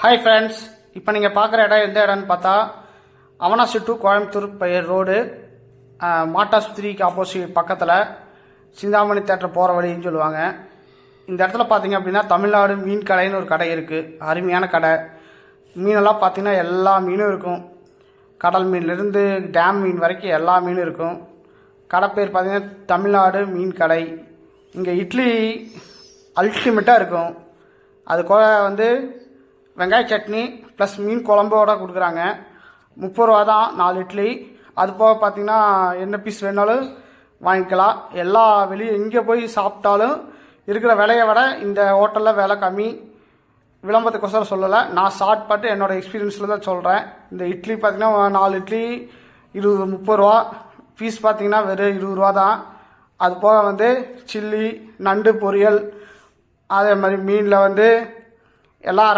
Hi friends, இப்போ நீங்கள் பார்க்குற இடம் எந்த இடம்னு பார்த்தா அவனாசி டு கோயம்புத்தூர் ரோடு மாட்டாஸ்பத்திரிக்கு ஆப்போசிட் பக்கத்தில் சிந்தாமணி தேட்டர் போகிற வழின்னு சொல்லுவாங்க. இந்த இடத்துல பார்த்தீங்க அப்படின்னா தமிழ்நாடு மீன் கடைன்னு ஒரு கடை இருக்குது. அருமையான கடை. மீனெல்லாம் பார்த்தீங்கன்னா எல்லா மீனும் இருக்கும். கடல் மீன்லேருந்து டேம் மீன் வரைக்கும் எல்லா மீனும் இருக்கும். கடை பேர் பார்த்தீங்கன்னா தமிழ்நாடு மீன் கடை. இங்கே இட்லி அல்டிமேட்டாக இருக்கும். அது கூட வெங்காய சட்னி ப்ளஸ் மீன் குழம்போட கொடுக்குறாங்க. 30 ரூபா தான் 4 இட்லி. அது போக பார்த்தீங்கன்னா என்ன பீஸ் வேணாலும் வாங்கிக்கலாம். எல்லா வெளியே எங்கே போய் சாப்பிட்டாலும் இருக்கிற விலையை விட இந்த ஹோட்டலில் விலை கம்மி. விளம்பரத்துக்கோசரம் சொல்லலை, நான் ஷார்ட் பட்டு என்னோடய எக்ஸ்பீரியன்ஸில் தான் சொல்கிறேன். இந்த இட்லி பார்த்தீங்கன்னா 4 இட்லி 30 ரூபா. பீஸ் பார்த்தீங்கன்னா வெறும் 20 ரூபா தான். அது போக சில்லி, நண்டு பொரியல், அதே மாதிரி மீனில் எல்லா